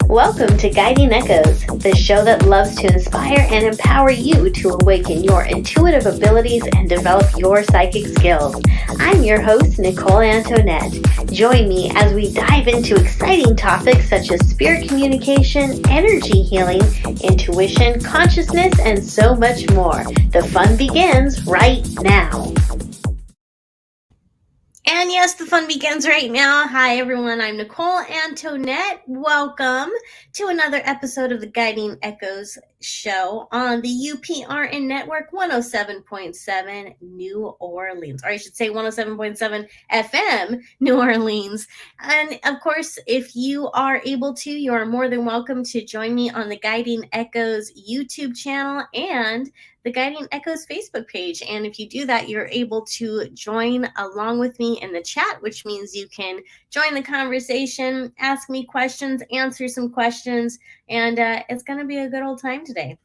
Welcome to Guiding Echoes, the show that loves to inspire and empower you to awaken your intuitive abilities and develop your psychic skills. I'm your host, Nicole Antoinette. Join me as we dive into exciting topics such as spirit communication, energy healing, intuition, consciousness, and so much more. The fun begins right now. And yes, the fun begins right now. Hi, everyone. I'm Nicole Antoinette. Welcome to another episode of the Guiding Echoes show on the UPRN Network 107.7 New Orleans, or I should say 107.7 FM New Orleans. And of course, if you are able to, you are more than welcome to join me on the Guiding Echoes YouTube channel and the Guiding Echoes Facebook page. And if you do that, you're able to join along with me in the chat, which means you can join the conversation, ask me questions, answer some questions, and it's going to be a good old time today.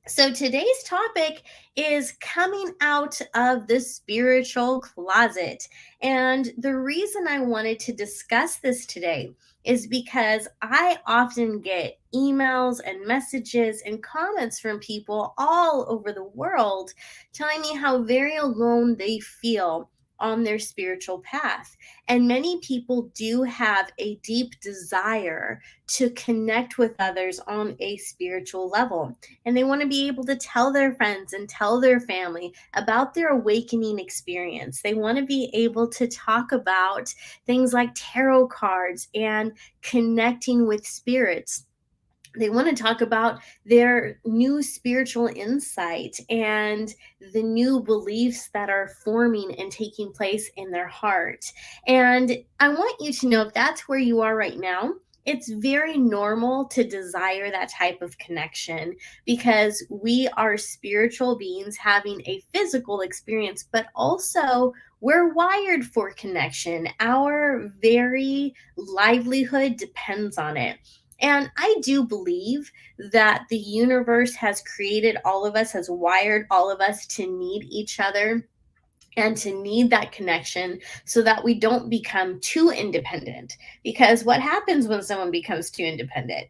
So today's topic is coming out of the spiritual closet. And the reason I wanted to discuss this today is because I often get emails and messages and comments from people all over the world telling me how very alone they feel on their spiritual path. And many people do have a deep desire to connect with others on a spiritual level. And they want to be able to tell their friends and tell their family about their awakening experience. They want to be able to talk about things like tarot cards and connecting with spirits. They want to talk about their new spiritual insight and the new beliefs that are forming and taking place in their heart. And I want you to know if that's where you are right now, it's very normal to desire that type of connection because we are spiritual beings having a physical experience, but also we're wired for connection. Our very livelihood depends on it. And I do believe that the universe has created all of us, has wired all of us to need each other and to need that connection so that we don't become too independent. Because what happens when someone becomes too independent?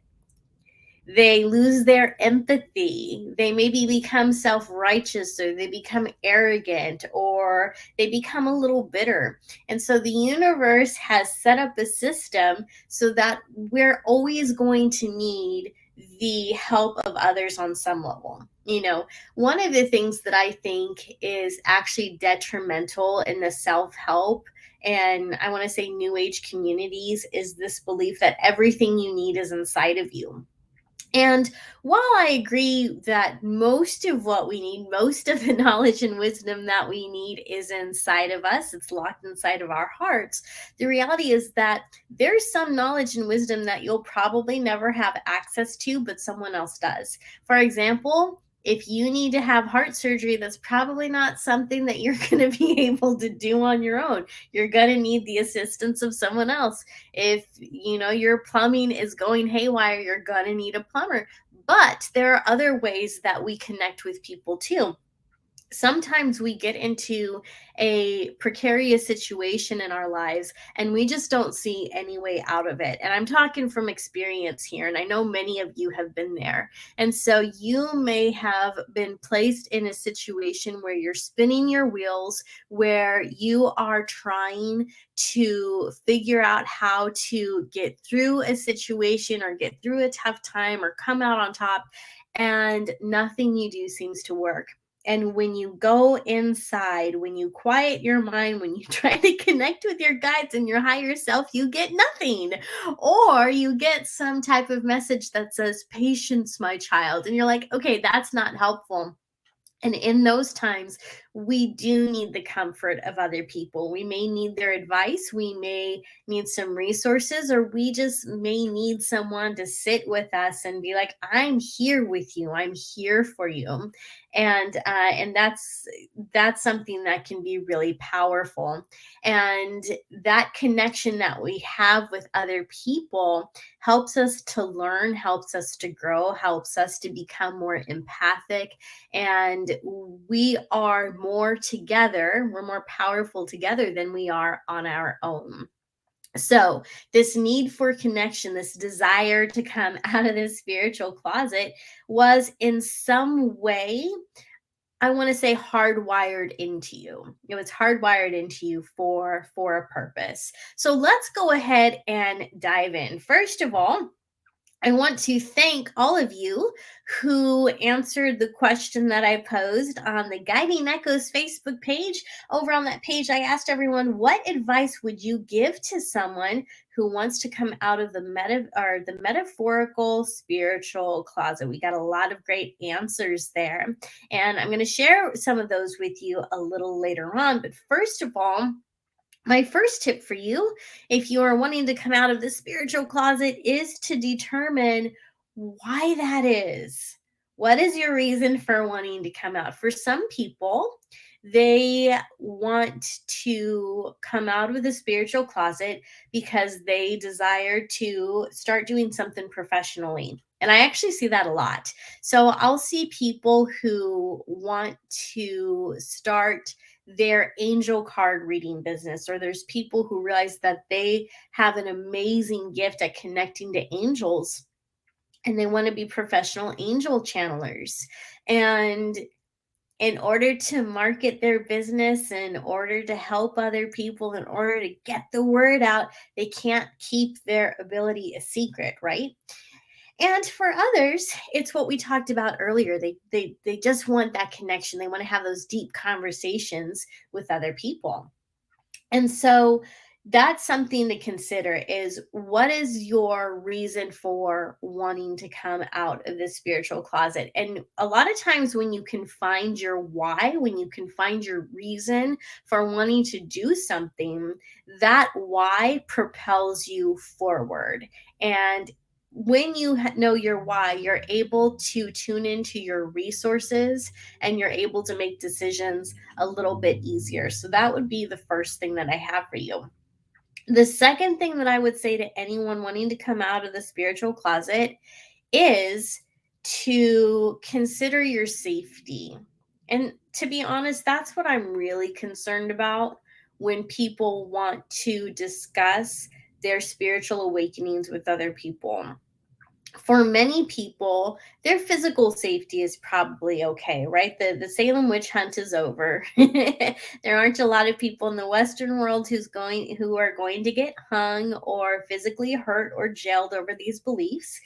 They lose their empathy. They maybe become self righteous or they become arrogant or they become a little bitter. And so the universe has set up a system so that we're always going to need the help of others on some level. You know, one of the things that I think is actually detrimental in the self help and I want to say new age communities is this belief that everything you need is inside of you. And while I agree that most of what we need, most of the knowledge and wisdom that we need is inside of us, it's locked inside of our hearts, the reality is that there's some knowledge and wisdom that you'll probably never have access to, but someone else does. For example, if you need to have heart surgery, that's probably not something that you're going to be able to do on your own. You're going to need the assistance of someone else. If your plumbing is going haywire, you're going to need a plumber. But there are other ways that we connect with people too. Sometimes we get into a precarious situation in our lives and we just don't see any way out of it. And I'm talking from experience here, and I know many of you have been there. And so you may have been placed in a situation where you're spinning your wheels, where you are trying to figure out how to get through a situation or get through a tough time or come out on top, and nothing you do seems to work. And when you go inside, when you quiet your mind, when you try to connect with your guides and your higher self, you get nothing. Or you get some type of message that says, patience, my child. And you're like, okay, that's not helpful. And in those times, we do need the comfort of other people. We may need their advice. We may need some resources, or we just may need someone to sit with us and be like, I'm here with you. I'm here for you. And that's something that can be really powerful. And that connection that we have with other people helps us to learn, helps us to grow, helps us to become more empathic, and we are more together, we're more powerful together than we are on our own. So, this need for connection, this desire to come out of this spiritual closet was in some way, I want to say, hardwired into you. It was hardwired into you for a purpose. So let's go ahead and dive in. First of all, I want to thank all of you who answered the question that I posed on the Guiding Echoes Facebook page. Over on that page, I asked everyone, what advice would you give to someone who wants to come out of the the metaphorical spiritual closet? We got a lot of great answers there, and I'm going to share some of those with you a little later on. But first of all, my first tip for you, if you are wanting to come out of the spiritual closet, is to determine why that is. What is your reason for wanting to come out? For some people, they want to come out of the spiritual closet because they desire to start doing something professionally. And I actually see that a lot. So I'll see people who want to start their angel card reading business, or there's people who realize that they have an amazing gift at connecting to angels and they want to be professional angel channelers. And in order to market their business, in order to help other people, in order to get the word out, they can't keep their ability a secret, right? And for others, it's what we talked about earlier. They just want that connection. They want to have those deep conversations with other people. And so that's something to consider, is what is your reason for wanting to come out of the spiritual closet? And a lot of times when you can find your why, when you can find your reason for wanting to do something, that why propels you forward. And when you know your why, you're able to tune into your resources and you're able to make decisions a little bit easier. So that would be the first thing that I have for you. The second thing that I would say to anyone wanting to come out of the spiritual closet is to consider your safety. And to be honest, that's what I'm really concerned about when people want to discuss their spiritual awakenings with other people. For many people, their physical safety is probably okay, right? The Salem witch hunt is over. There aren't a lot of people in the Western world who are going to get hung or physically hurt or jailed over these beliefs.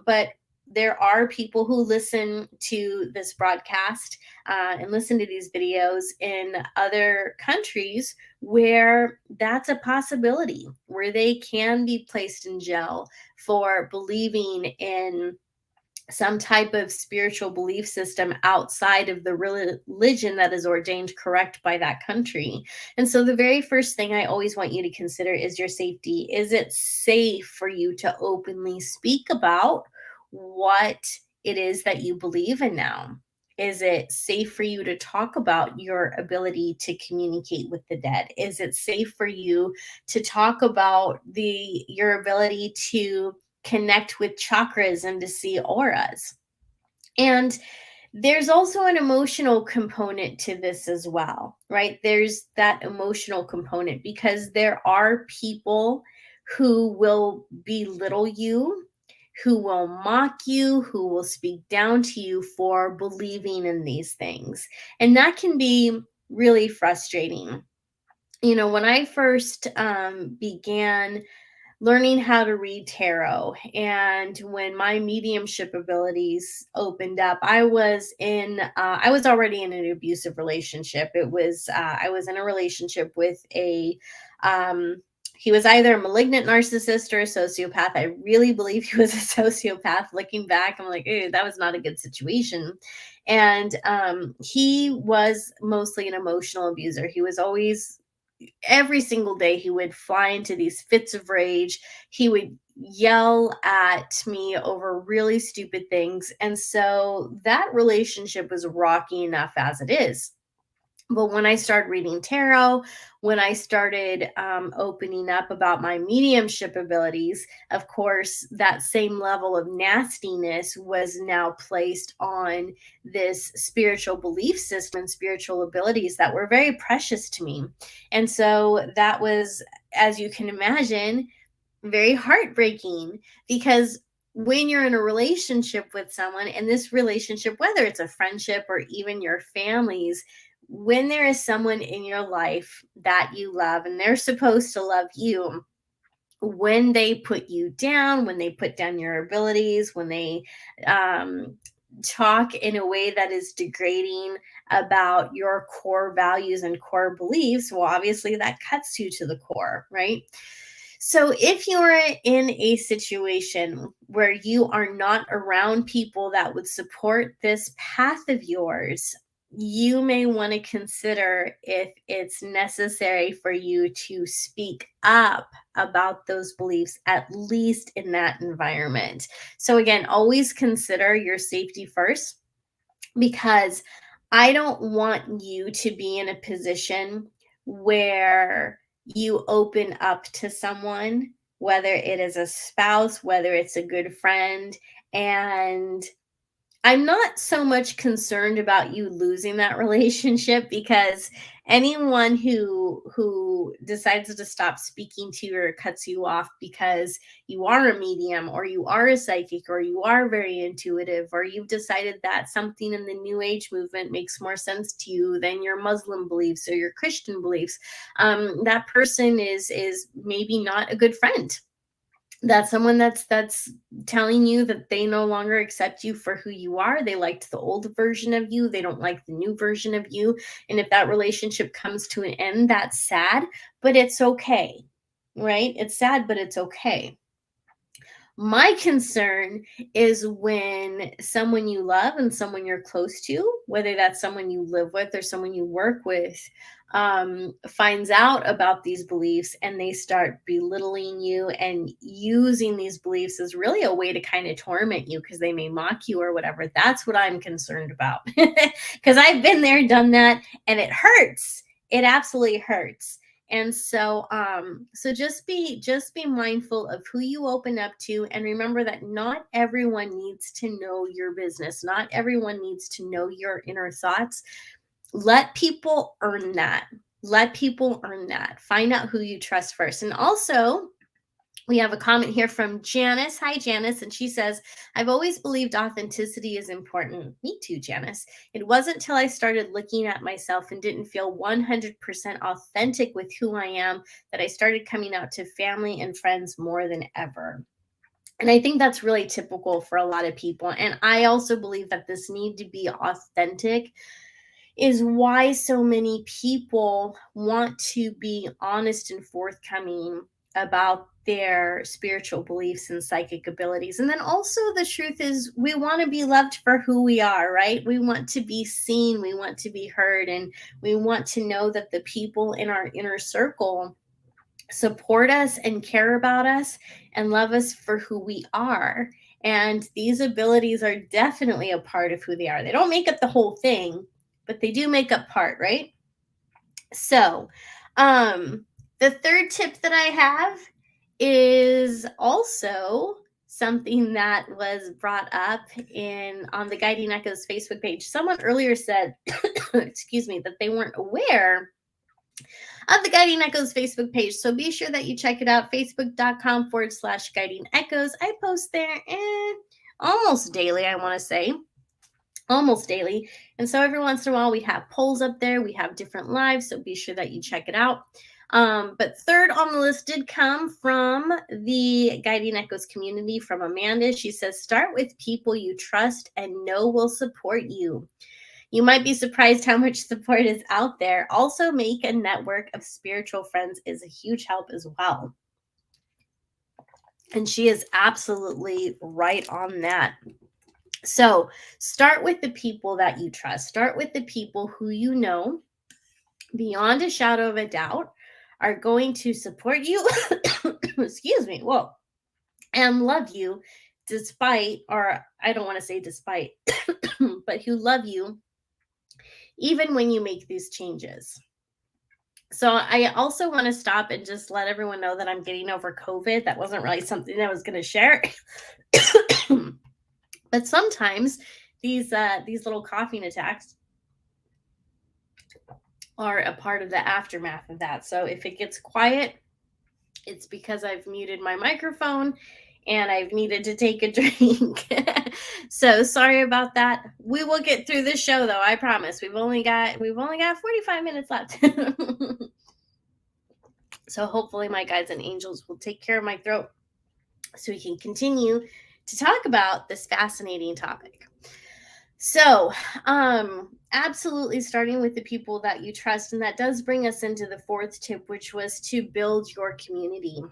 But there are people who listen to this broadcast and listen to these videos in other countries where that's a possibility, where they can be placed in jail for believing in some type of spiritual belief system outside of the religion that is ordained correct by that country. And so the very first thing I always want you to consider is your safety. Is it safe for you to openly speak about what it is that you believe in now? Is it safe for you to talk about your ability to communicate with the dead? Is it safe for you to talk about your ability to connect with chakras and to see auras? And there's also an emotional component to this as well, right? There's that emotional component because there are people who will belittle you, who will mock you, who will speak down to you for believing in these things. And that can be really frustrating. You know, when I first began learning how to read tarot, and when my mediumship abilities opened up, I was already in an abusive relationship. I was in a relationship with a he was either a malignant narcissist or a sociopath. I really believe he was a sociopath. Looking back, I'm like, ew, that was not a good situation. And he was mostly an emotional abuser. He was always, every single day, he would fly into these fits of rage. He would yell at me over really stupid things. And so that relationship was rocky enough as it is. But when I started reading tarot, when I started opening up about my mediumship abilities, of course, that same level of nastiness was now placed on this spiritual belief system and spiritual abilities that were very precious to me. And so that was, as you can imagine, very heartbreaking, because when you're in a relationship with someone, and this relationship, whether it's a friendship or even your families, when there is someone in your life that you love and they're supposed to love you, when they put you down, when they put down your abilities, when they um, talk in a way that is degrading about your core values and core beliefs, well, obviously that cuts you to the core, right? So, if you're in a situation where you are not around people that would support this path of yours, you may want to consider if it's necessary for you to speak up about those beliefs, at least in that environment. So, again, always consider your safety first, because I don't want you to be in a position where you open up to someone, whether it is a spouse, whether it's a good friend, and I'm not so much concerned about you losing that relationship, because anyone who decides to stop speaking to you or cuts you off because you are a medium or you are a psychic or you are very intuitive, or you've decided that something in the new age movement makes more sense to you than your Muslim beliefs or your Christian beliefs, that person is maybe not a good friend. That's someone that's telling you that they no longer accept you for who you are. They liked the old version of you. They don't like the new version of you. And if that relationship comes to an end, that's sad, but it's okay. Right? It's sad, but it's okay. My concern is when someone you love and someone you're close to, whether that's someone you live with or someone you work with, finds out about these beliefs and they start belittling you and using these beliefs as really a way to kind of torment you because they may mock you or whatever. That's what I'm concerned about. Because I've been there, done that, and it hurts. It absolutely hurts. And so just be mindful of who you open up to, and remember that not everyone needs to know your business. Not everyone needs to know your inner thoughts. Let people earn that. Let people earn that. Find out who you trust first. And also, we have a comment here from Janice. Hi, Janice. And she says, I've always believed authenticity is important. Me too, Janice. It wasn't until I started looking at myself and didn't feel 100% authentic with who I am that I started coming out to family and friends more than ever. And I think that's really typical for a lot of people. And I also believe that this need to be authentic is why so many people want to be honest and forthcoming about their spiritual beliefs and psychic abilities. And then also, the truth is, we want to be loved for who we are, right? We want to be seen, we want to be heard, and we want to know that the people in our inner circle support us and care about us and love us for who we are. And these abilities are definitely a part of who they are. They don't make up the whole thing, but they do make up part, right? So, the third tip that I have is also something that was brought up in on the Guiding Echoes Facebook page. Someone earlier said, excuse me, that they weren't aware of the Guiding Echoes Facebook page. So be sure that you check it out, facebook.com/Guiding Echoes. I post there almost daily, I want to say. Almost daily. And so every once in a while, we have polls up there. We have different lives. So be sure that you check it out. But third on the list did come from the Guiding Echoes community from Amanda. She says, start with people you trust and know will support you. You might be surprised how much support is out there. Also, make a network of spiritual friends is a huge help as well. And she is absolutely right on that. So start with the people that you trust. Start with the people who you know, beyond a shadow of a doubt, are going to support you, excuse me, whoa, and love you despite, or I don't want to say despite, but who love you even when you make these changes. So I also want to stop and just let everyone know that I'm getting over COVID. That wasn't really something I was going to share. But sometimes these little coughing attacks are a part of the aftermath of that. So if it gets quiet, it's because I've muted my microphone and I've needed to take a drink. So sorry about that. We will get through this show though, I promise. We've only got 45 minutes left. So hopefully my guides and angels will take care of my throat so we can continue to talk about this fascinating topic. So, absolutely starting with the people that you trust. And that does bring us into the fourth tip, which was to build your community.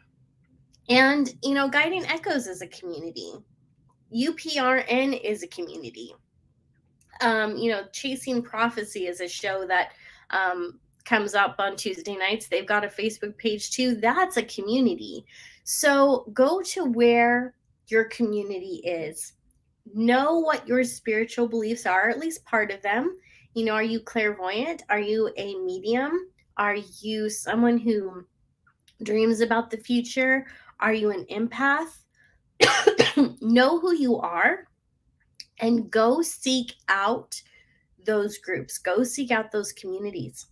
And, Guiding Echoes is a community. UPRN is a community. Chasing Prophecy is a show that comes up on Tuesday nights. They've got a Facebook page too. That's a community. So go to where your community is. Know what your spiritual beliefs are, at least part of them. Are you clairvoyant? Are you a medium? Are you someone who dreams about the future? Are you an empath? Know who you are and go seek out those groups. Go seek out those communities.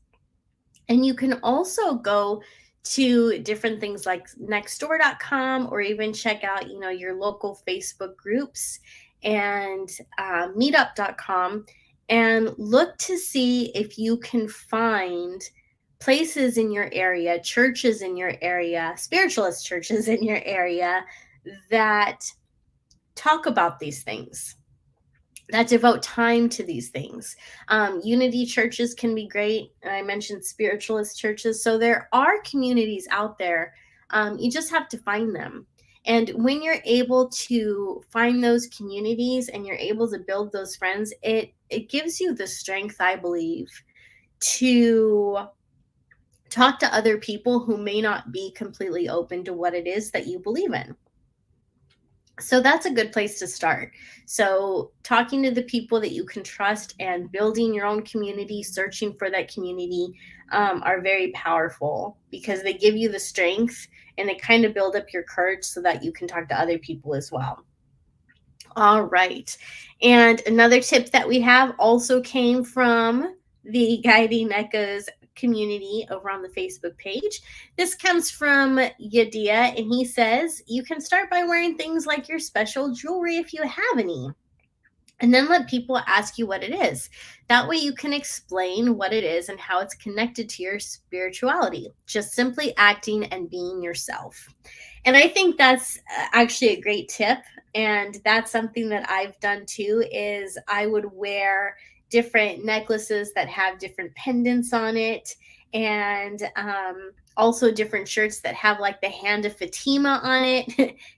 And you can also go to different things like nextdoor.com or even check out, your local Facebook groups and meetup.com and look to see if you can find places in your area, churches in your area, spiritualist churches in your area that talk about these things, that devote time to these things. Unity churches can be great. I mentioned spiritualist churches. So there are communities out there. You just have to find them. And when you're able to find those communities and you're able to build those friends, it gives you the strength, I believe, to talk to other people who may not be completely open to what it is that you believe in. So that's a good place to start. So talking to the people that you can trust and building your own community, searching for that community are very powerful because they give you the strength and they kind of build up your courage so that you can talk to other people as well. All right. And another tip that we have also came from the Guiding Echoes community over on the Facebook page. This comes from Yadia, and he says, you can start by wearing things like your special jewelry if you have any. And then let people ask you what it is. That way you can explain what it is and how it's connected to your spirituality. Just simply acting and being yourself. And I think that's actually a great tip. And that's something that I've done too, is I would wear different necklaces that have different pendants on it. And also different shirts that have like the hand of Fatima on it.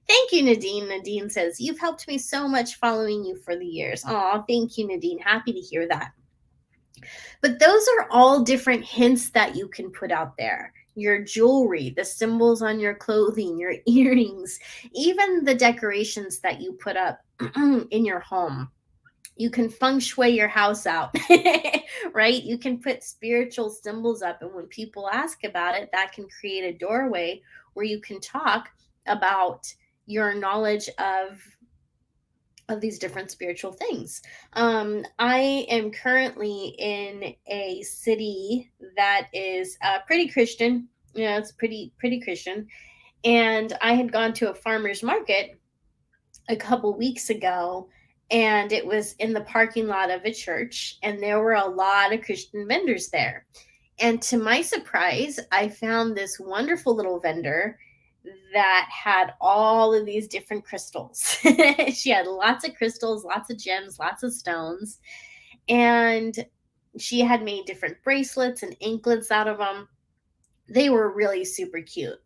Thank you, Nadine. Nadine says, you've helped me so much following you for the years. Oh, thank you, Nadine. Happy to hear that. But those are all different hints that you can put out there. Your jewelry, the symbols on your clothing, your earrings, even the decorations that you put up in your home. You can feng shui your house out, right? You can put spiritual symbols up. And when people ask about it, that can create a doorway where you can talk about your knowledge of these different spiritual things. I am currently in a city that is pretty Christian. It's pretty Christian. And I had gone to a farmer's market a couple weeks ago, and it was in the parking lot of a church, and there were a lot of Christian vendors there. And to my surprise, I found this wonderful little vendor that had all of these different crystals. She had lots of crystals, lots of gems, lots of stones. And she had made different bracelets and anklets out of them. They were really super cute.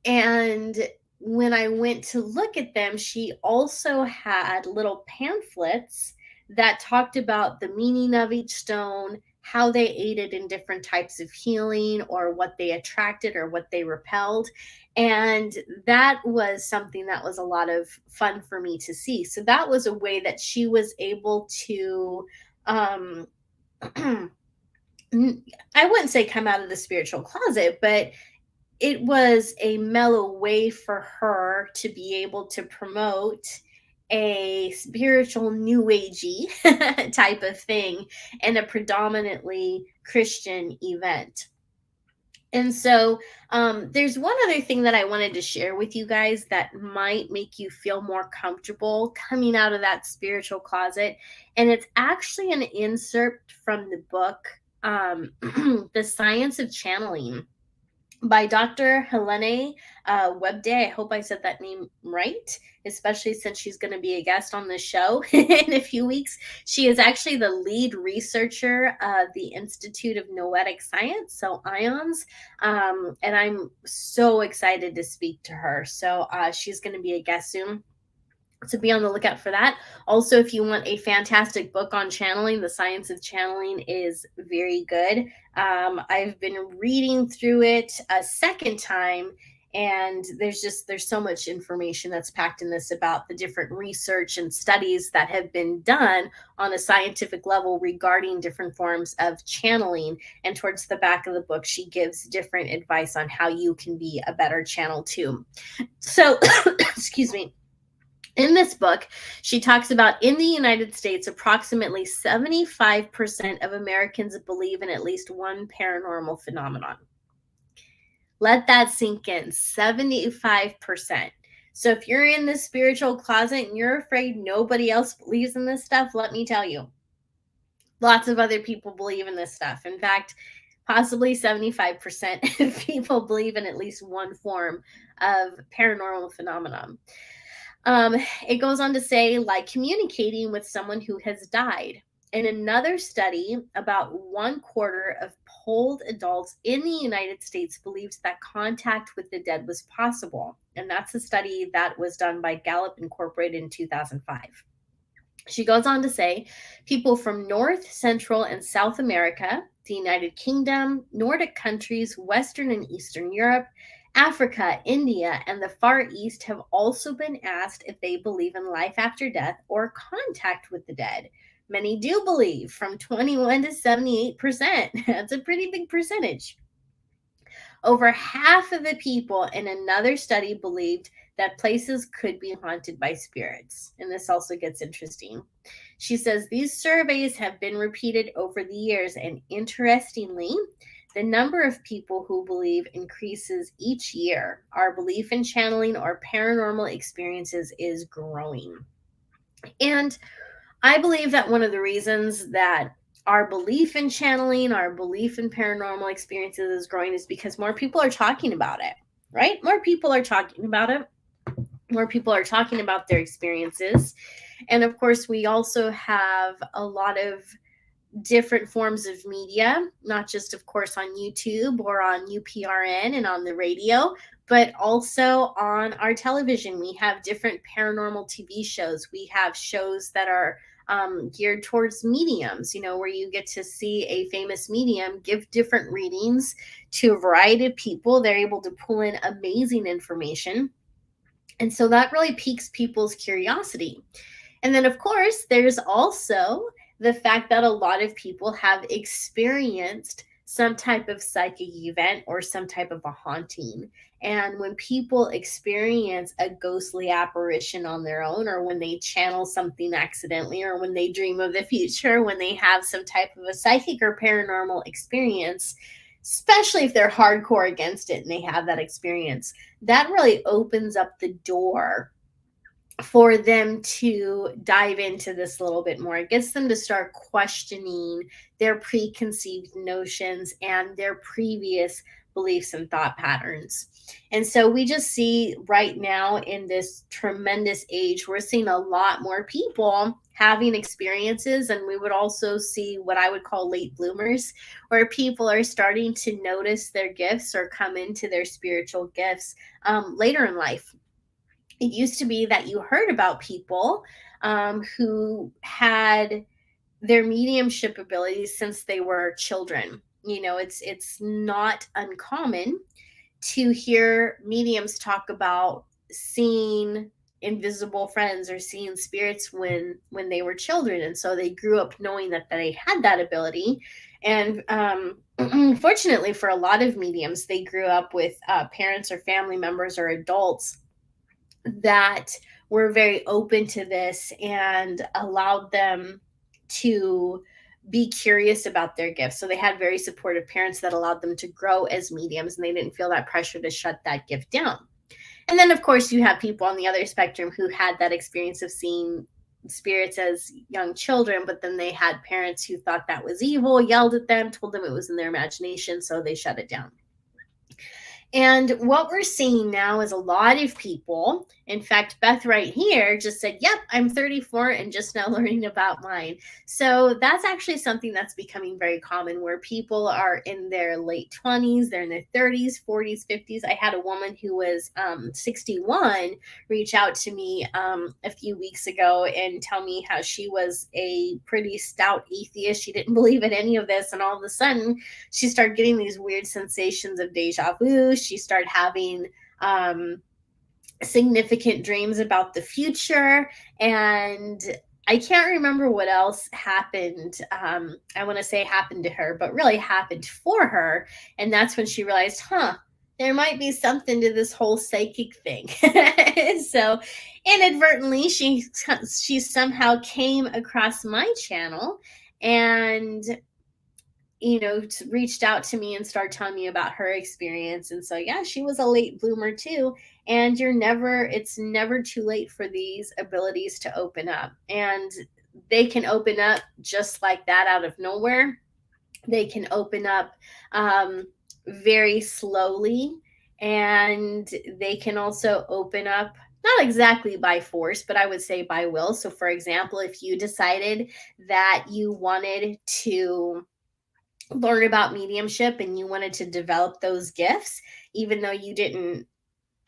And when I went to look at them, she also had little pamphlets that talked about the meaning of each stone, how they aided in different types of healing, or what they attracted or what they repelled. And that was something that was a lot of fun for me to see. So that was a way that she was able to I wouldn't say come out of the spiritual closet, but it was a mellow way for her to be able to promote a spiritual new agey type of thing in a predominantly Christian event. And so, there's one other thing that I wanted to share with you guys that might make you feel more comfortable coming out of that spiritual closet. And it's actually an insert from the book, The Science of Channeling by Dr. Helene Webday. I hope I said that name right, especially since she's going to be a guest on the show in a few weeks. She is actually the lead researcher of the Institute of Noetic Science, so IONS, and I'm so excited to speak to her. So she's going to be a guest soon. So be on the lookout for that. Also, if you want a fantastic book on channeling, The Science of Channeling is very good. I've been reading through it a second time, and there's so much information that's packed in this about the different research and studies that have been done on a scientific level regarding different forms of channeling. And towards the back of the book, she gives different advice on how you can be a better channel too. So, excuse me. In this book, she talks about in the United States, approximately 75% of Americans believe in at least one paranormal phenomenon. Let that sink in. 75%. So if you're in the spiritual closet and you're afraid nobody else believes in this stuff, let me tell you, lots of other people believe in this stuff. In fact, possibly 75% of people believe in at least one form of paranormal phenomenon. It goes on to say, like communicating with someone who has died. In another study, about 1/4 of polled adults in the United States believed that contact with the dead was possible. And that's a study that was done by Gallup Incorporated in 2005. She goes on to say people from North, Central, and South America, the United Kingdom, Nordic countries, Western and Eastern Europe, Africa, India, and the Far East have also been asked if they believe in life after death or contact with the dead. Many do believe, from 21 to 78%. That's a pretty big percentage. Over half of the people in another study believed that places could be haunted by spirits. And this also gets interesting. She says these surveys have been repeated over the years, and interestingly, the number of people who believe increases each year. Our belief in channeling or paranormal experiences is growing. And I believe that one of the reasons that our belief in channeling, our belief in paranormal experiences is growing is because more people are talking about it, right? More people are talking about it. More people are talking about their experiences. And of course, we also have a lot of different forms of media, not just, of course, on YouTube or on UPRN and on the radio, but also on our television. We have different paranormal TV shows. We have shows that are geared towards mediums, where you get to see a famous medium give different readings to a variety of people. They're able to pull in amazing information. And so that really piques people's curiosity. And then, of course, there's also the fact that a lot of people have experienced some type of psychic event or some type of a haunting. And when people experience a ghostly apparition on their own, or when they channel something accidentally, or when they dream of the future, when they have some type of a psychic or paranormal experience, especially if they're hardcore against it and they have that experience, that really opens up the door for them to dive into this a little bit more. It gets them to start questioning their preconceived notions and their previous beliefs and thought patterns. And so we just see right now in this tremendous age, we're seeing a lot more people having experiences. And we would also see what I would call late bloomers, where people are starting to notice their gifts or come into their spiritual gifts later in life. It used to be that you heard about people who had their mediumship abilities since they were children. It's not uncommon to hear mediums talk about seeing invisible friends or seeing spirits when they were children, and so they grew up knowing that they had that ability. And fortunately for a lot of mediums, they grew up with parents or family members or adults that were very open to this and allowed them to be curious about their gifts. So they had very supportive parents that allowed them to grow as mediums, and they didn't feel that pressure to shut that gift down. And then, of course, you have people on the other spectrum who had that experience of seeing spirits as young children, but then they had parents who thought that was evil, yelled at them, told them it was in their imagination, so they shut it down. And what we're seeing now is a lot of people, in fact, Beth right here just said, yep, I'm 34 and just now learning about mine. So that's actually something that's becoming very common, where people are in their late 20s, they're in their 30s, 40s, 50s. I had a woman who was 61 reach out to me a few weeks ago and tell me how she was a pretty stout atheist. She didn't believe in any of this, and all of a sudden she started getting these weird sensations of deja vu. She started having significant dreams about the future, and I can't remember what else happened. I want to say happened to her, but really happened for her. And that's when she realized, there might be something to this whole psychic thing. So inadvertently, she somehow came across my channel and reached out to me and started telling me about her experience. And so, yeah, she was a late bloomer too. And it's never too late for these abilities to open up. And they can open up just like that out of nowhere. They can open up very slowly, and they can also open up not exactly by force, but I would say by will. So, for example, if you decided that you wanted to learn about mediumship and you wanted to develop those gifts, even though you didn't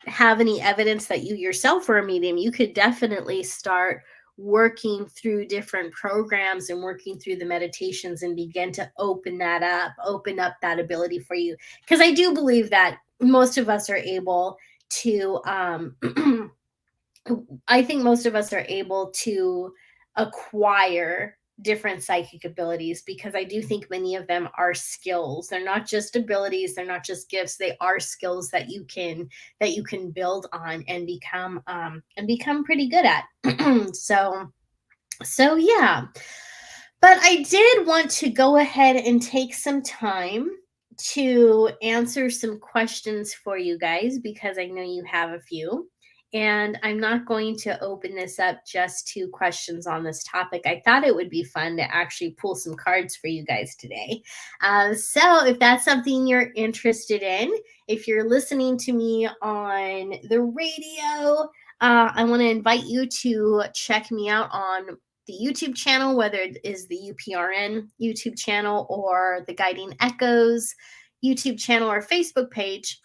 have any evidence that you yourself were a medium, you could definitely start working through different programs and working through the meditations and begin to open up that ability for you. Because I do believe that most of us are able to I think most of us are able to acquire different psychic abilities, because I do think many of them are skills. They're not just abilities, they're not just gifts. They are skills that you can build on and become pretty good at. So yeah. But I did want to go ahead and take some time to answer some questions for you guys, because I know you have a few. And I'm not going to open this up just to questions on this topic. I thought it would be fun to actually pull some cards for you guys today. So if that's something you're interested in, if you're listening to me on the radio, I want to invite you to check me out on the YouTube channel, whether it is the UPRN YouTube channel or the Guiding Echoes YouTube channel or Facebook page.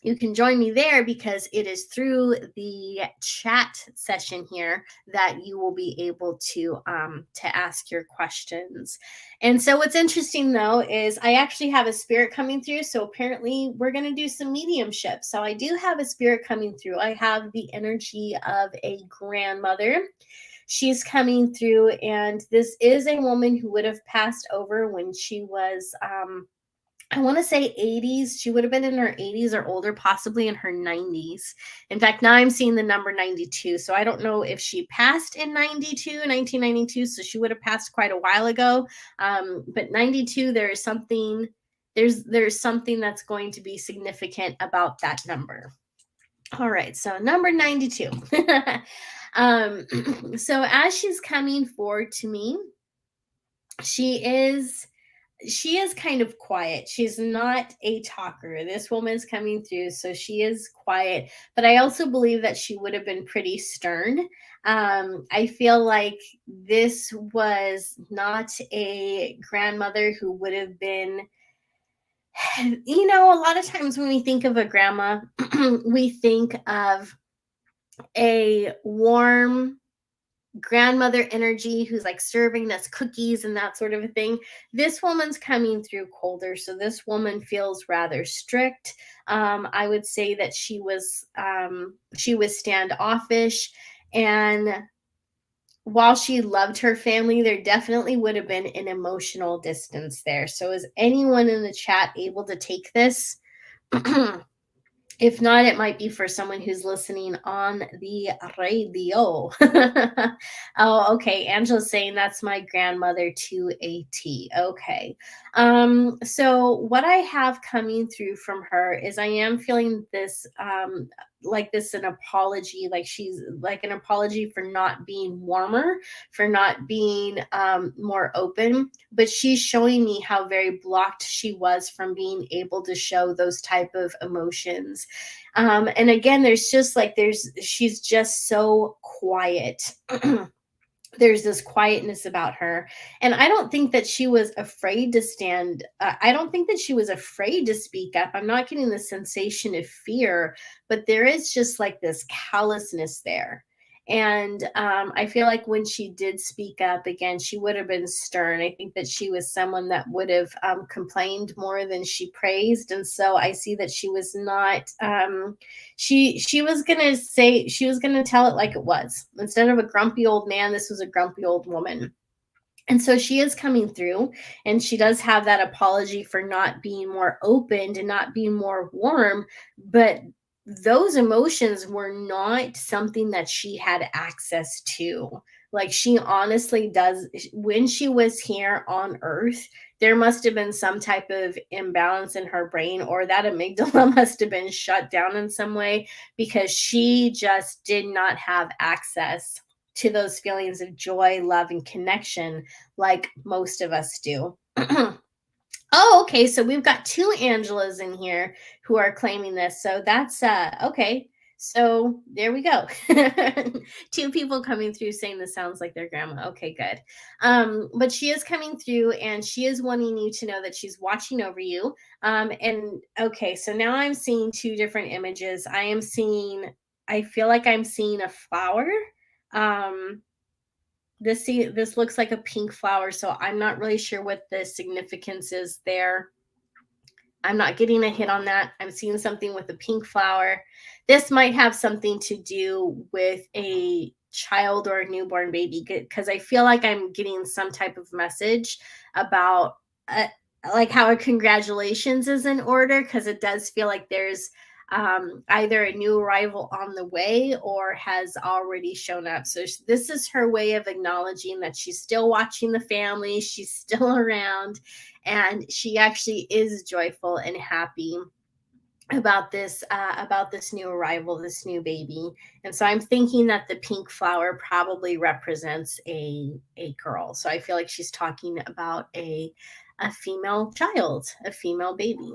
You can join me there, because it is through the chat session here that you will be able to ask your questions. And so what's interesting though is I actually have a spirit coming through. So apparently we're going to do some mediumship. So I do have a spirit coming through. I have the energy of a grandmother. She's coming through, and this is a woman who would have passed over when she was I want to say 80s. She would have been in her 80s or older, possibly in her 90s. In fact, now I'm seeing the number 92. So I don't know if she passed in 1992. So she would have passed quite a while ago. But 92, there's something that's going to be significant about that number. All right. So number 92. So as she's coming forward to me, she is kind of quiet. She's not a talker. This woman's coming through, so she is quiet. But I also believe that she would have been pretty stern. I feel like this was not a grandmother who would have been, a lot of times when we think of a grandma, we think of a warm, grandmother energy who's like serving us cookies and that sort of a thing. This woman's coming through colder. So this woman feels rather strict. I would say that she was standoffish, and while she loved her family, there definitely would have been an emotional distance there. So is anyone in the chat able to take this? If not, it might be for someone who's listening on the radio. Oh, okay. Angela's saying that's my grandmother to a T. Okay. So what I have coming through from her is I am feeling this like this an apology, like she's like an apology for not being warmer, for not being more open, but she's showing me how very blocked she was from being able to show those type of emotions. And again, there's just like she's just so quiet. There's this quietness about her, and I don't think that she was afraid to stand. I don't think that she was afraid to speak up. I'm not getting the sensation of fear, but there is just like this callousness there. And I feel like when she did speak up again, she would have been stern. I think that she was someone that would have complained more than she praised, and so I see that she was not she was gonna say, she was gonna tell it like it was. Instead of a grumpy old man, this was a grumpy old woman. And so she is coming through, and she does have that apology for not being more open and not being more warm, but those emotions were not something that she had access to. Like, she honestly does, when she was here on earth, there must have been some type of imbalance in her brain, or that amygdala must have been shut down in some way, because she just did not have access to those feelings of joy, love, and connection like most of us do. Oh, okay. So we've got two Angelas in here who are claiming this. So that's okay. So there we go. Two people coming through saying this sounds like their grandma. Okay, good. But she is coming through, and she is wanting you to know that she's watching over you. And okay, so now I'm seeing two different images. I feel like I'm seeing a flower. Um, this looks like a pink flower, so I'm not really sure what the significance is there. I'm not getting a hit on that. I'm seeing something with a pink flower. This might have something to do with a child or a newborn baby, because I feel like I'm getting some type of message about like how a congratulations is in order, because it does feel like there's either a new arrival on the way or has already shown up. So this is her way of acknowledging that she's still watching the family, she's still around, and she actually is joyful and happy about this new arrival, this new baby. And so I'm thinking that the pink flower probably represents a girl. So I feel like she's talking about a female child, a female baby.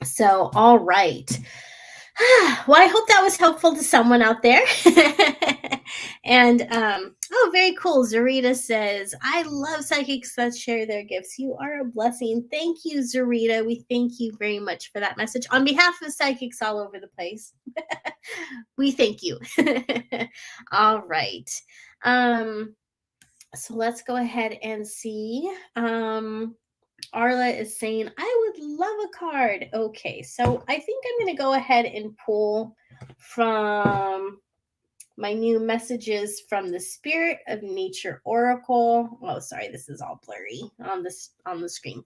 So, all right. Well, I hope that was helpful to someone out there. And oh, very cool. Zarita says, I love psychics that share their gifts. You are a blessing. Thank you, Zarita. We thank you very much for that message. On behalf of psychics all over the place, we thank you. All right. So let's go ahead and see. Arla is saying, I would love a card. Okay, so I think I'm going to go ahead and pull from my new messages from the Spirit of Nature Oracle. Oh, sorry, this is all blurry on the screen.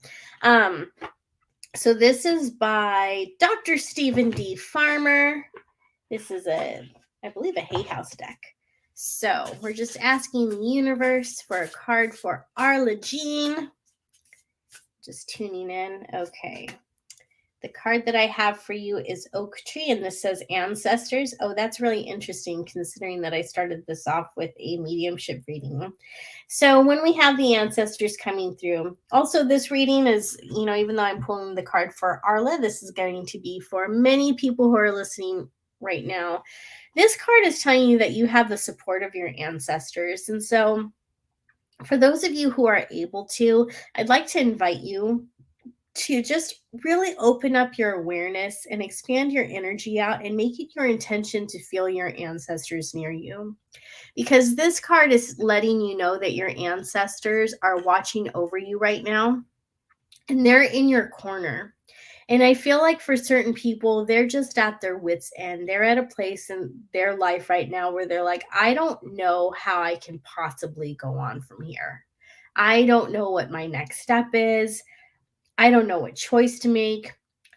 So this is by Dr. Stephen D. Farmer. This is I believe, a Hay House deck. So we're just asking the universe for a card for Arla Jean. Just tuning in. Okay. The card that I have for you is Oak Tree, and this says Ancestors. Oh, that's really interesting, considering that I started this off with a mediumship reading. So when we have the ancestors coming through, also this reading is, even though I'm pulling the card for Arla, this is going to be for many people who are listening right now. This card is telling you that you have the support of your ancestors. And so for those of you who are able to, I'd like to invite you to just really open up your awareness and expand your energy out and make it your intention to feel your ancestors near you. Because this card is letting you know that your ancestors are watching over you right now and they're in your corner. And I feel like for certain people, they're just at their wits' end. They're at a place in their life right now where they're like, I don't know how I can possibly go on from here. I don't know what my next step is. I don't know what choice to make.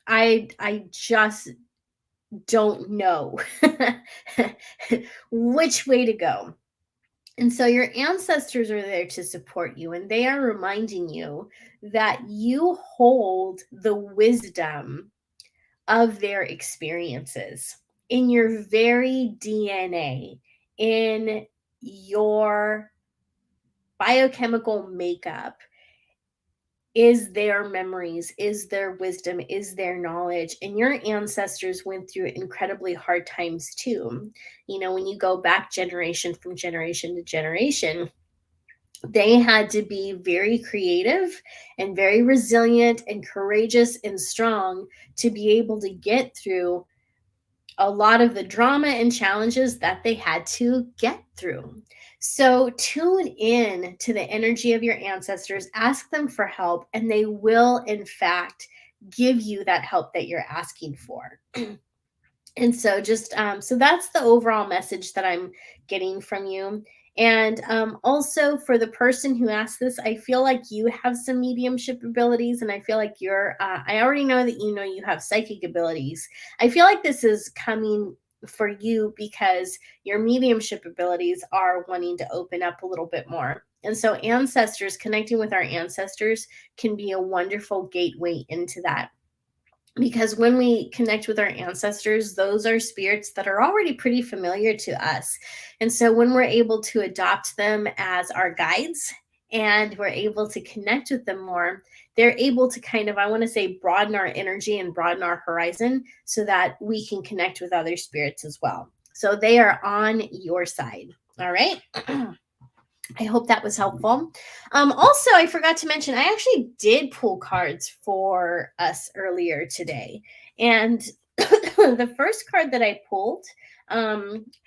I just don't know which way to go. And so your ancestors are there to support you, and they are reminding you that you hold the wisdom of their experiences in your very DNA, in your biochemical makeup, is their memories, is their wisdom, is their knowledge. And your ancestors went through incredibly hard times too. You know, when you go back generation from generation to generation, they had to be very creative and very resilient and courageous and strong to be able to get through a lot of the drama and challenges that they had to get through. So tune in to the energy of your ancestors, ask them for help, and they will, in fact, give you that help that you're asking for. And so just so that's the overall message that I'm getting from you. And also for the person who asked this, I feel like you have some mediumship abilities, and I feel like I already know that you know you have psychic abilities. I feel like this is coming for you because your mediumship abilities are wanting to open up a little bit more. And so ancestors, connecting with our ancestors can be a wonderful gateway into that, because when we connect with our ancestors, those are spirits that are already pretty familiar to us. And so when we're able to adopt them as our guides and we're able to connect with them more, they're able to kind of, I want to say, broaden our energy and broaden our horizon so that we can connect with other spirits as well. So they are on your side. All right. I hope that was helpful. Also, I forgot to mention, I actually did pull cards for us earlier today. And the first card that I pulled,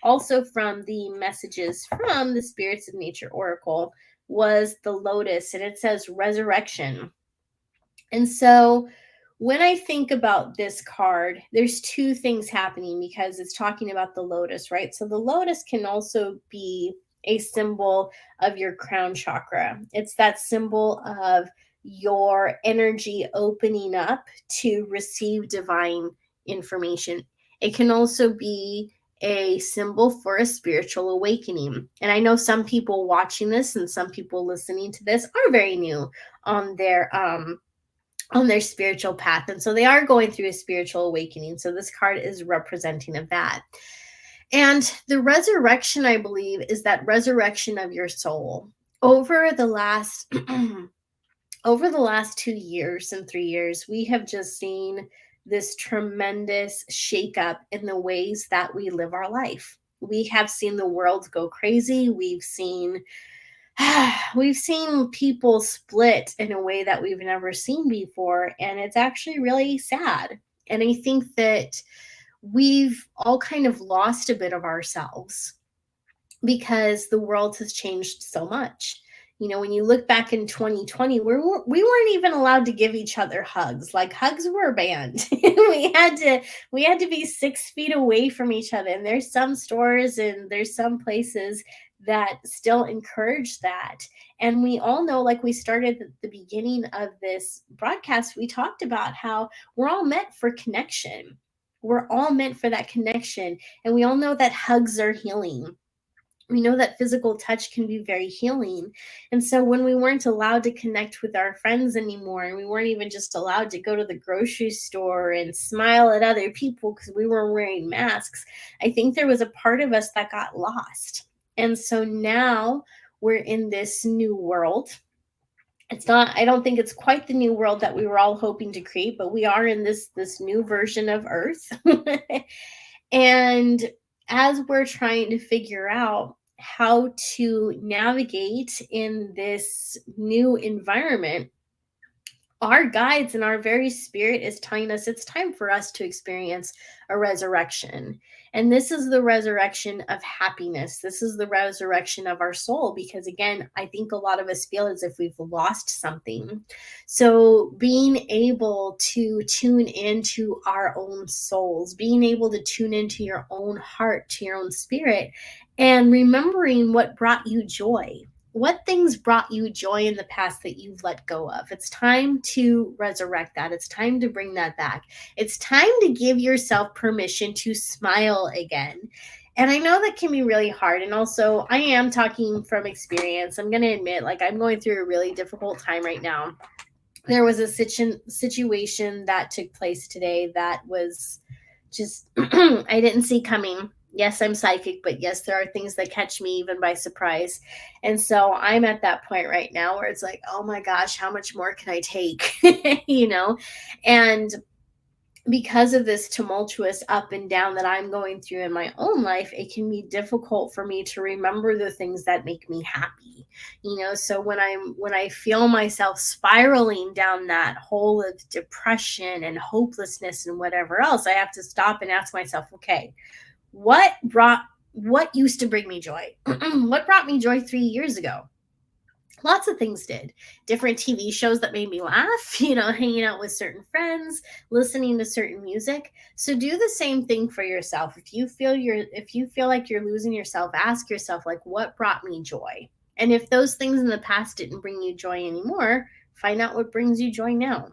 also from the messages from the Spirits of Nature Oracle, was the Lotus, and it says resurrection. And so when I think about this card, there's two things happening because it's talking about the lotus, right? So the lotus can also be a symbol of your crown chakra. It's that symbol of your energy opening up to receive divine information. It can also be a symbol for a spiritual awakening. And I know some people watching this and some people listening to this are very new on their spiritual path. And so they are going through a spiritual awakening. So this card is representing of that. And the resurrection, I believe, is that resurrection of your soul. Over the last over the last 2 years and 3 years, we have just seen this tremendous shakeup in the ways that we live our life. We have seen the world go crazy. We've seen people split in a way that we've never seen before, and it's actually really sad. And I think that we've all kind of lost a bit of ourselves because the world has changed so much. You know, when you look back in 2020, we weren't even allowed to give each other hugs. Like, hugs were banned. We had to be 6 feet away from each other. And there's some stores and there's some places that still encourage that. And we all know, like we started at the beginning of this broadcast, we talked about how we're all meant for connection. We're all meant for that connection. And we all know that hugs are healing. We know that physical touch can be very healing. And so when we weren't allowed to connect with our friends anymore, and we weren't even just allowed to go to the grocery store and smile at other people because we were wearing masks, I think there was a part of us that got lost. And so now we're in this new world. I don't think it's quite the new world that we were all hoping to create, but we are in this new version of Earth. And as we're trying to figure out how to navigate in this new environment, our guides and our very spirit is telling us it's time for us to experience a resurrection. And this is the resurrection of happiness. This is the resurrection of our soul, because again, I think a lot of us feel as if we've lost something. So being able to tune into our own souls, being able to tune into your own heart, to your own spirit, and remembering what brought you joy. What things brought you joy in the past that you've let go of? It's time to resurrect that. It's time to bring that back. It's time to give yourself permission to smile again. And I know that can be really hard. And also, I am talking from experience. I'm going to admit, like, I'm going through a really difficult time right now. There was a situation that took place today that was just, I didn't see coming. Yes, I'm psychic, but yes, there are things that catch me even by surprise. And so I'm at that point right now where it's like, oh my gosh, how much more can I take? you know? And because of this tumultuous up and down that I'm going through in my own life, it can be difficult for me to remember the things that make me happy. So when I feel myself spiraling down that hole of depression and hopelessness and whatever else, I have to stop and ask myself, okay, what used to bring me joy? What brought me joy 3 years ago? Lots of things did. Different TV shows that made me laugh, hanging out with certain friends, listening to certain music. So do the same thing for yourself. If you feel like you're losing yourself, ask yourself, like, what brought me joy? And if those things in the past didn't bring you joy anymore, find out what brings you joy now.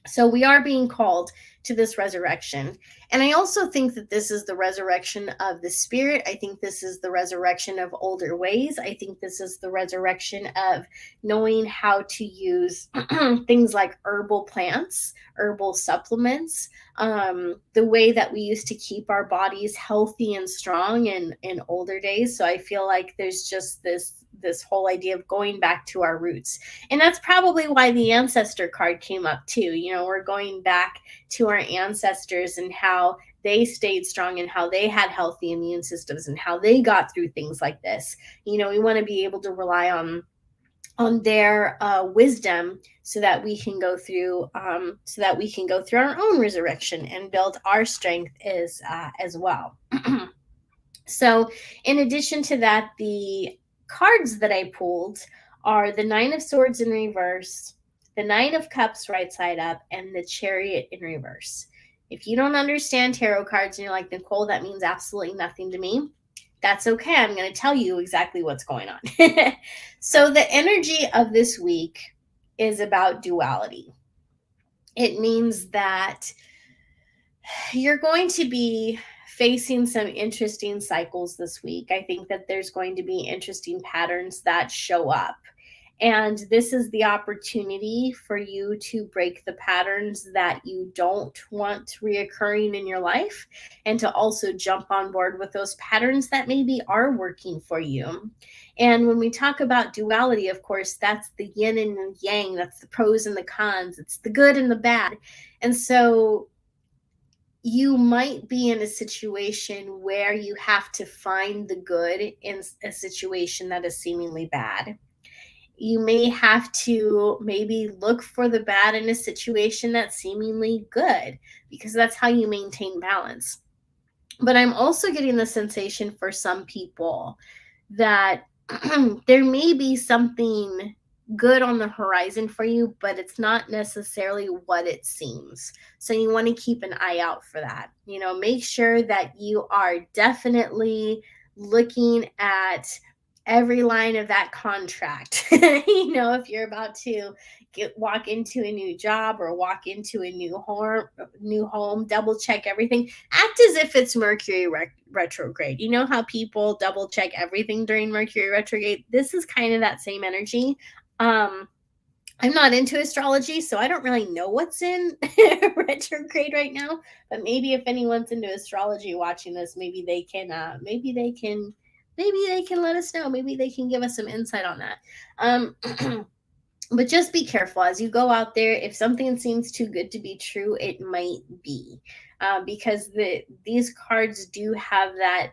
So we are being called to this resurrection. And I also think that this is the resurrection of the spirit. I think this is the resurrection of older ways. I think this is the resurrection of knowing how to use things like herbal plants, herbal supplements, the way that we used to keep our bodies healthy and strong in older days. So I feel like there's just this whole idea of going back to our roots. And that's probably why the ancestor card came up too. We're going back to our ancestors and how they stayed strong and how they had healthy immune systems and how they got through things like this. We want to be able to rely on their wisdom so that we can go through our own resurrection and build our strength as well. So in addition to that, the cards that I pulled are the Nine of Swords in reverse, the Nine of Cups right side up, and the Chariot in reverse. If you don't understand tarot cards and you're like, Nicole, that means absolutely nothing to me, that's okay. I'm going to tell you exactly what's going on. So the energy of this week is about duality. It means that you're going to be facing some interesting cycles this week. I think that there's going to be interesting patterns that show up. And this is the opportunity for you to break the patterns that you don't want reoccurring in your life, and to also jump on board with those patterns that maybe are working for you. And when we talk about duality, of course, that's the yin and the yang, that's the pros and the cons, it's the good and the bad. And so you might be in a situation where you have to find the good in a situation that is seemingly bad. You may have to maybe look for the bad in a situation that's seemingly good, because that's how you maintain balance. But I'm also getting the sensation for some people that there may be something good on the horizon for you, but it's not necessarily what it seems. So you want to keep an eye out for that. Make sure that you are definitely looking at every line of that contract. If you're about to walk into a new job or walk into a new home, double check everything. Act as if it's Mercury retrograde. You know how people double check everything during Mercury retrograde? This is kind of that same energy. I'm not into astrology, so I don't really know what's in retrograde right now. But maybe if anyone's into astrology watching this, maybe they can let us know. Maybe they can give us some insight on that. But just be careful as you go out there. If something seems too good to be true, it might be, because these cards do have that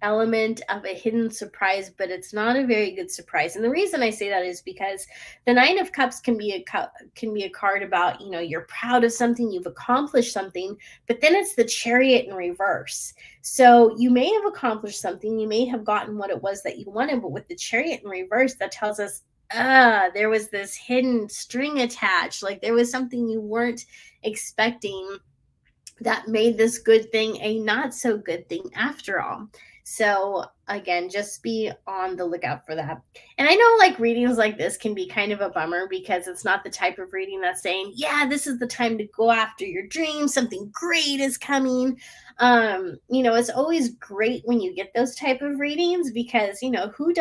element of a hidden surprise, but it's not a very good surprise. And the reason I say that is because the Nine of Cups can be a card about, you're proud of something, you've accomplished something, but then it's the Chariot in reverse. So you may have accomplished something, you may have gotten what it was that you wanted, but with the Chariot in reverse, that tells us there was this hidden string attached, like there was something you weren't expecting that made this good thing a not so good thing after all. So again, just be on the lookout for that. And I know like readings like this can be kind of a bummer because it's not the type of reading that's saying, yeah, this is the time to go after your dreams, something great is coming. It's always great when you get those type of readings because, who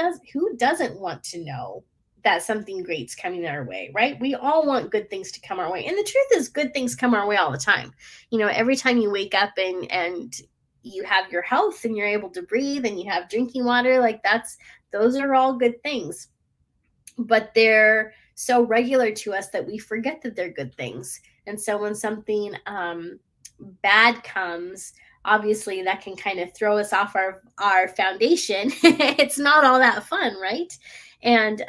doesn't want to know that something great's coming our way, right? We all want good things to come our way. And the truth is good things come our way all the time. Every time you wake up and you have your health and you're able to breathe and you have drinking water, like those are all good things. But they're so regular to us that we forget that they're good things. And so when something bad comes, obviously that can kind of throw us off our foundation. It's not all that fun, right? And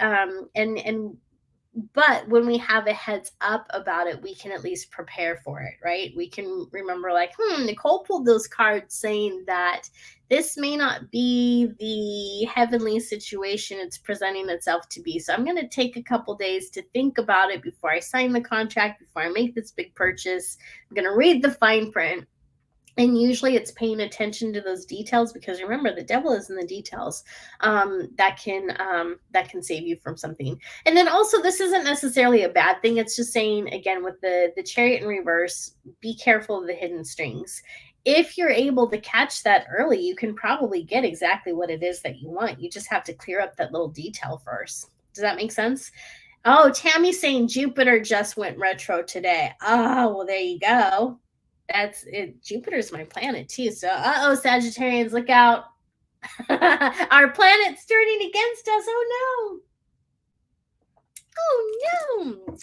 but when we have a heads up about it, we can at least prepare for it, right? We can remember like, Nicole pulled those cards saying that this may not be the heavenly situation it's presenting itself to be. So I'm going to take a couple days to think about it before I sign the contract, before I make this big purchase. I'm going to read the fine print. And usually it's paying attention to those details because remember the devil is in the details. That can save you from something. And then also this isn't necessarily a bad thing. It's just saying again with the Chariot in reverse, be careful of the hidden strings. If you're able to catch that early, you can probably get exactly what it is that you want. You just have to clear up that little detail first. Does that make sense? Oh, Tammy's saying Jupiter just went retro today. Oh, well, there you go. That's it. Jupiter's my planet too. So, Sagittarians, look out. Our planet's turning against us. Oh no. Oh no.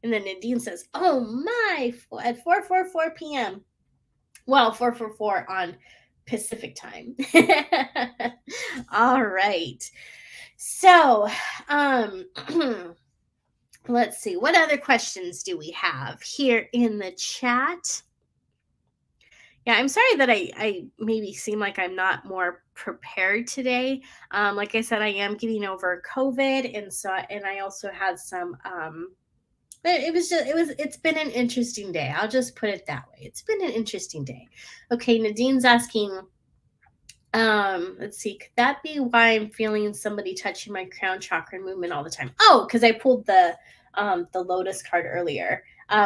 And then Nadine says, oh my, at 4:44 p.m. Well, 4:44 on Pacific time. All right. So, let's see. What other questions do we have here in the chat? Yeah, I'm sorry that I maybe seem like I'm not more prepared today. Like I said, I am getting over COVID, and I also had some. But it's been an interesting day. I'll just put it that way. It's been an interesting day. Okay, Nadine's asking. Let's see. Could that be why I'm feeling somebody touching my crown chakra movement all the time? Oh, because I pulled the Lotus card earlier.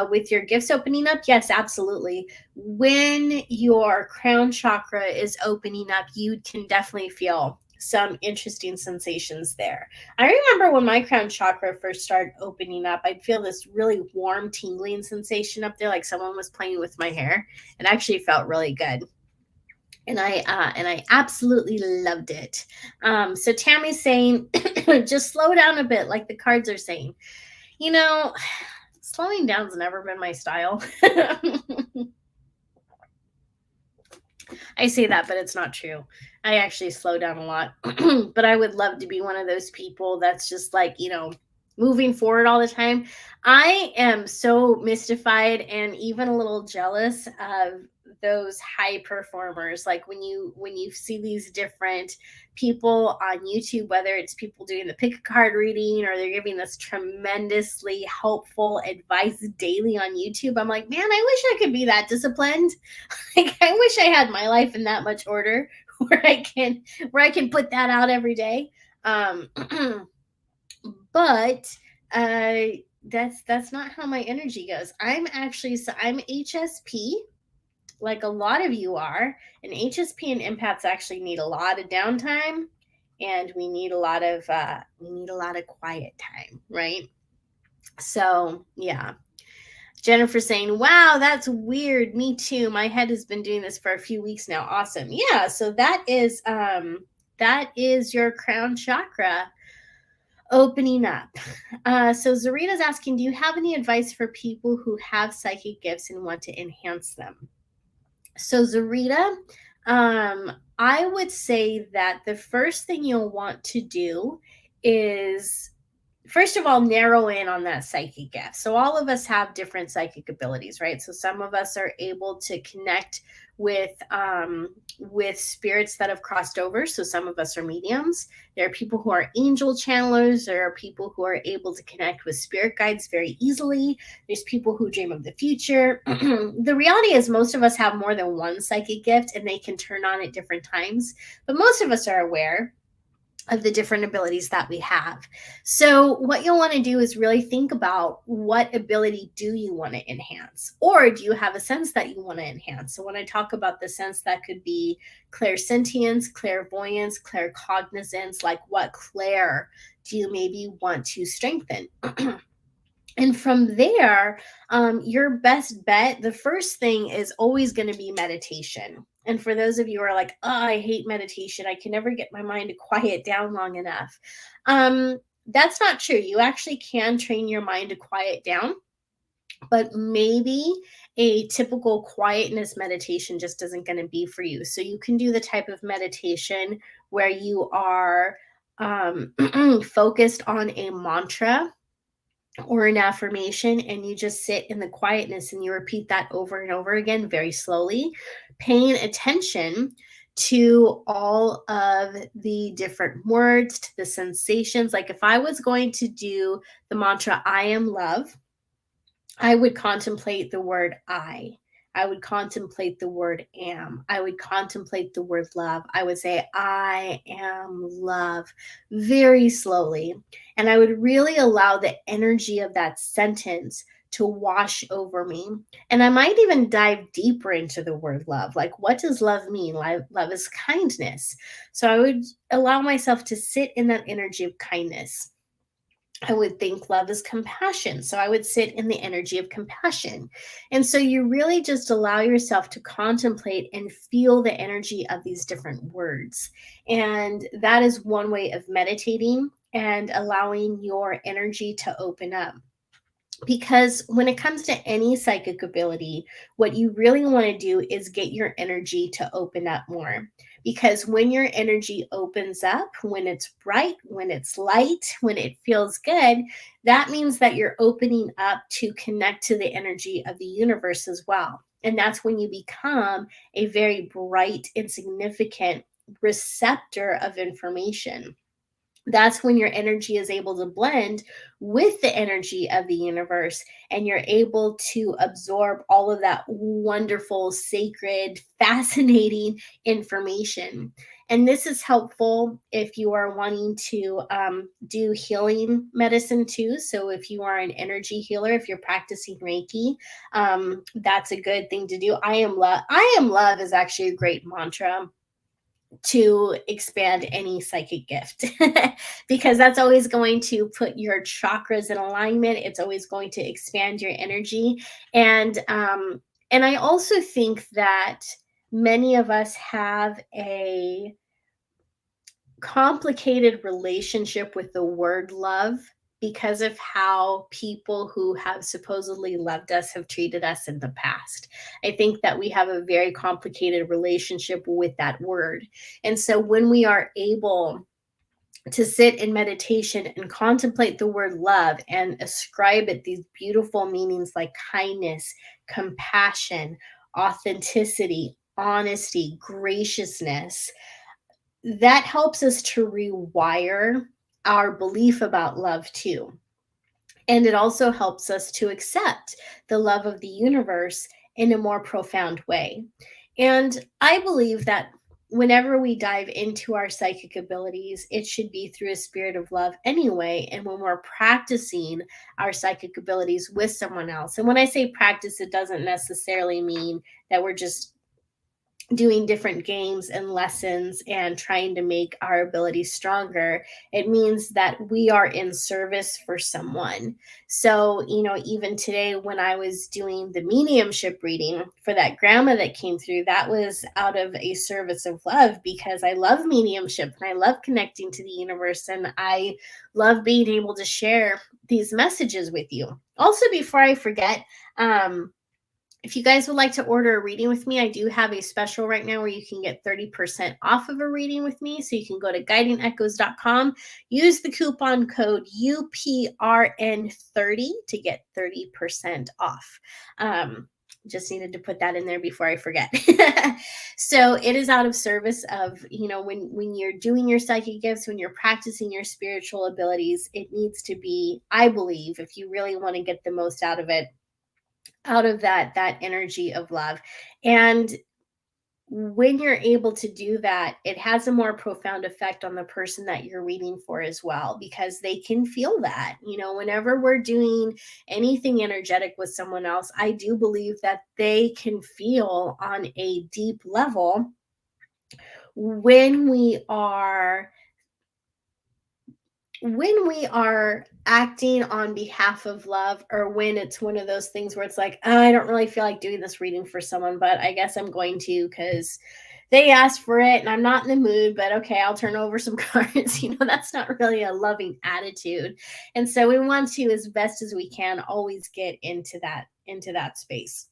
With your gifts opening up, yes, absolutely. When your crown chakra is opening up, you can definitely feel some interesting sensations there. I remember when my crown chakra first started opening up, I'd feel this really warm, tingling sensation up there, like someone was playing with my hair. It actually felt really good. And I absolutely loved it. So Tammy's saying, just slow down a bit, like the cards are saying. Slowing down's never been my style. I say that, but it's not true. I actually slow down a lot. But I would love to be one of those people that's just like, moving forward all the time. I am so mystified and even a little jealous of those high performers. Like when you see these different people on YouTube, whether it's people doing the pick a card reading or they're giving this tremendously helpful advice daily on YouTube, I'm like, man, I wish I could be that disciplined. Like I wish I had my life in that much order where I can put that out every day. But that's not how my energy goes. I'm HSP, like a lot of you are, and HSP and empaths actually need a lot of downtime, and we need a lot of quiet time, right? So yeah. Jennifer saying, wow, that's weird. Me too. My head has been doing this for a few weeks now. Awesome. Yeah, so that is your crown chakra opening up. So Zarita's asking, do you have any advice for people who have psychic gifts and want to enhance them? So Zarita, I would say that the first thing you'll want to do is, first of all, narrow in on that psychic gift. So all of us have different psychic abilities, right? So some of us are able to connect with spirits that have crossed over. So some of us are mediums. There are people who are angel channelers. There are people who are able to connect with spirit guides very easily. There's people who dream of the future. The reality is most of us have more than one psychic gift, and they can turn on at different times. But most of us are aware of the different abilities that we have. So what you'll want to do is really think about, what ability do you want to enhance? Or do you have a sense that you want to enhance? So when I talk about the sense, that could be clairsentience, clairvoyance, claircognizance, like what clair do you maybe want to strengthen? And from there, your best bet, the first thing is always going to be meditation. And for those of you who are like, oh, I hate meditation, I can never get my mind to quiet down long enough. That's not true. You actually can train your mind to quiet down, but maybe a typical quietness meditation just isn't going to be for you. So you can do the type of meditation where you are focused on a mantra or an affirmation, and you just sit in the quietness and you repeat that over and over again very slowly, paying attention to all of the different words, to the sensations. Like if I was going to do the mantra, I am love, I would contemplate the word I would contemplate the word am. I would contemplate the word love. I would say, I am love, very slowly. And I would really allow the energy of that sentence to wash over me. And I might even dive deeper into the word love. Like, what does love mean? Love is kindness. So I would allow myself to sit in that energy of kindness. I would think love is compassion. So I would sit in the energy of compassion. And so you really just allow yourself to contemplate and feel the energy of these different words. And that is one way of meditating and allowing your energy to open up. Because when it comes to any psychic ability, what you really want to do is get your energy to open up more. Because when your energy opens up, when it's bright, when it's light, when it feels good, that means that you're opening up to connect to the energy of the universe as well. And that's when you become a very bright and significant receptor of information. That's when your energy is able to blend with the energy of the universe, and you're able to absorb all of that wonderful, sacred, fascinating information. And this is helpful if you are wanting to do healing medicine too. So if you are an energy healer, if you're practicing Reiki, that's a good thing to do. I am love. I am love is actually a great mantra to expand any psychic gift because that's always going to put your chakras in alignment. It's always going to expand your energy. And I also think that many of us have a complicated relationship with the word love because of how people who have supposedly loved us have treated us in the past. I think that we have a very complicated relationship with that word. And so when we are able to sit in meditation and contemplate the word love and ascribe it these beautiful meanings like kindness, compassion, authenticity, honesty, graciousness, that helps us to rewire our belief about love too. And it also helps us to accept the love of the universe in a more profound way. And I believe that whenever we dive into our psychic abilities, it should be through a spirit of love anyway. And when we're practicing our psychic abilities with someone else, and when I say practice, it doesn't necessarily mean that we're just doing different games and lessons and trying to make our abilities stronger. It means that we are in service for someone. So, even today when I was doing the mediumship reading for that grandma that came through, that was out of a service of love because I love mediumship and I love connecting to the universe and I love being able to share these messages with you. Also, before I forget, If you guys would like to order a reading with me, I do have a special right now where you can get 30% off of a reading with me. So you can go to guidingechoes.com, use the coupon code UPRN30 to get 30% off. Just needed to put that in there before I forget. So it is out of service of, when you're doing your psychic gifts, when you're practicing your spiritual abilities, it needs to be, I believe, if you really want to get the most out of it, out of that energy of love. And when you're able to do that, it has a more profound effect on the person that you're reading for as well, because they can feel that. Whenever we're doing anything energetic with someone else, I do believe that they can feel on a deep level when we are acting on behalf of love, or when it's one of those things where it's like, oh, I don't really feel like doing this reading for someone, but I guess I'm going to because they asked for it and I'm not in the mood, but okay, I'll turn over some cards. That's not really a loving attitude. And so we want to, as best as we can, always get into that space.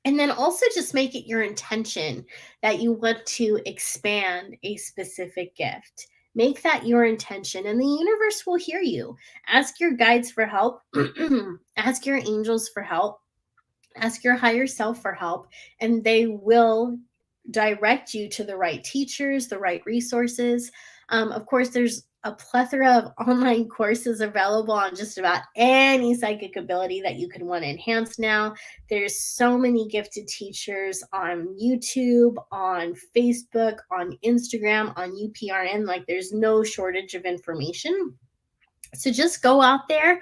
And then also just make it your intention that you want to expand a specific gift. Make that your intention, and the universe will hear you. Ask your guides for help, ask your angels for help, ask your higher self for help, and they will direct you to the right teachers, the right resources. Of course, there's a plethora of online courses available on just about any psychic ability that you could want to enhance now. There's so many gifted teachers on YouTube, on Facebook, on Instagram, on UPRN. Like, there's no shortage of information. So just go out there,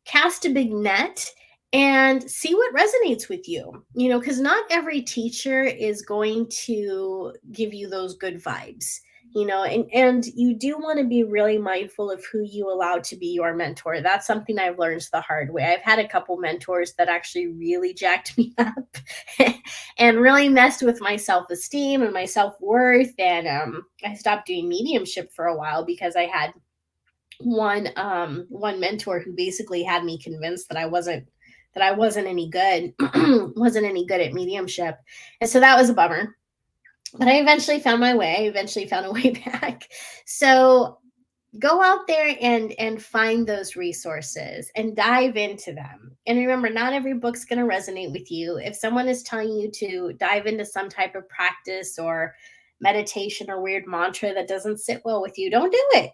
cast a big net, and see what resonates with you. Because not every teacher is going to give you those good vibes. And you do want to be really mindful of who you allow to be your mentor. That's something I've learned the hard way. I've had a couple mentors that actually really jacked me up and really messed with my self-esteem and my self-worth. And I stopped doing mediumship for a while because I had one mentor who basically had me convinced that I wasn't any good, wasn't any good at mediumship. And so that was a bummer. But I eventually found my way. I eventually found a way back. So go out there and find those resources and dive into them. And remember, not every book's going to resonate with you. If someone is telling you to dive into some type of practice or meditation or weird mantra that doesn't sit well with you, don't do it.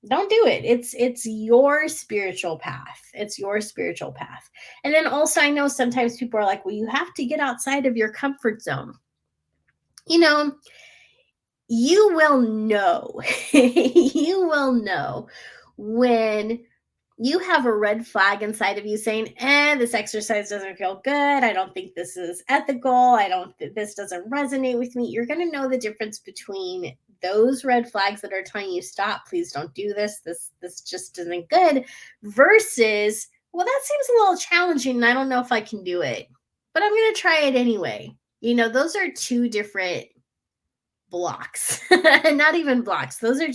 Don't do it. It's your spiritual path. It's your spiritual path. And then also, I know sometimes people are like, well, you have to get outside of your comfort zone. You will know, you will know when you have a red flag inside of you saying, this exercise doesn't feel good. I don't think this is ethical. This doesn't resonate with me. You're going to know the difference between those red flags that are telling you, stop, please don't do this. This just isn't good, versus, well, that seems a little challenging and I don't know if I can do it, but I'm going to try it anyway. Those are two different blocks. Not even blocks. Those are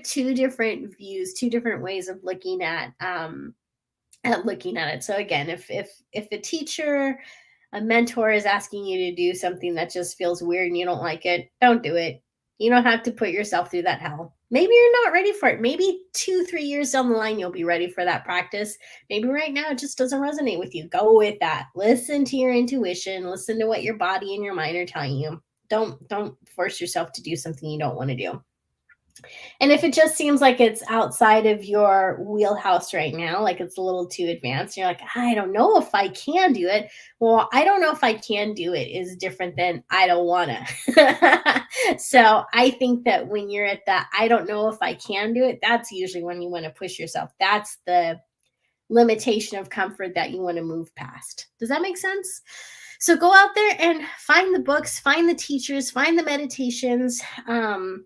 two different views, two different ways of looking at it. So again, if a teacher, a mentor is asking you to do something that just feels weird and you don't like it, don't do it. You don't have to put yourself through that hell. Maybe you're not ready for it. Maybe 2-3 years down the line, you'll be ready for that practice. Maybe right now it just doesn't resonate with you. Go with that. Listen to your intuition. Listen to what your body and your mind are telling you. Don't force yourself to do something you don't want to do. And if it just seems like it's outside of your wheelhouse right now, like it's a little too advanced, you're like, I don't know if I can do it. Well, I don't know if I can do it is different than I don't want to. So I think that when you're at that, I don't know if I can do it, that's usually when you want to push yourself. That's the limitation of comfort that you want to move past. Does that make sense? So go out there and find the books, find the teachers, find the meditations, and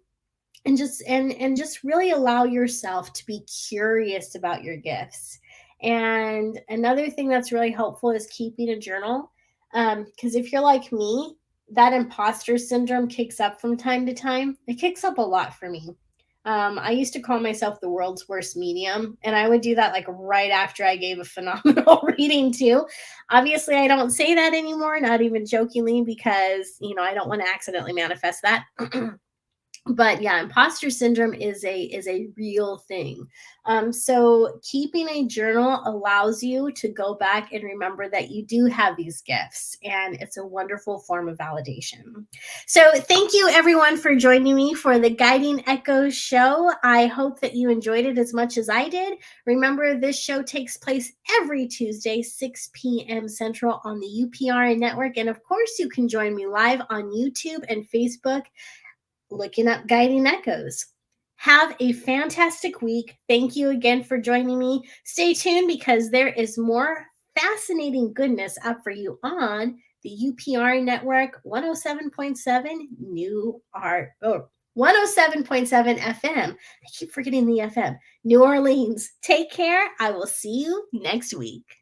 just really allow yourself to be curious about your gifts. And another thing that's really helpful is keeping a journal, because if you're like me, that imposter syndrome kicks up from time to time. It kicks up a lot for me. I used to call myself the world's worst medium, and I would do that like right after I gave a phenomenal reading too. Obviously, I don't say that anymore, not even jokingly, because I don't want to accidentally manifest that. But yeah, imposter syndrome is a real thing. So keeping a journal allows you to go back and remember that you do have these gifts, and it's a wonderful form of validation. So thank you everyone for joining me for the Guiding Echoes show. I hope that you enjoyed it as much as I did. Remember, this show takes place every Tuesday, 6 p.m. Central on the UPR network, and of course you can join me live on YouTube and Facebook looking up Guiding Echoes. Have a fantastic week. Thank you again for joining me. Stay tuned because there is more fascinating goodness up for you on the UPR network 107.7 New Art. 107.7 FM. I keep forgetting the FM. New Orleans. Take care. I will see you next week.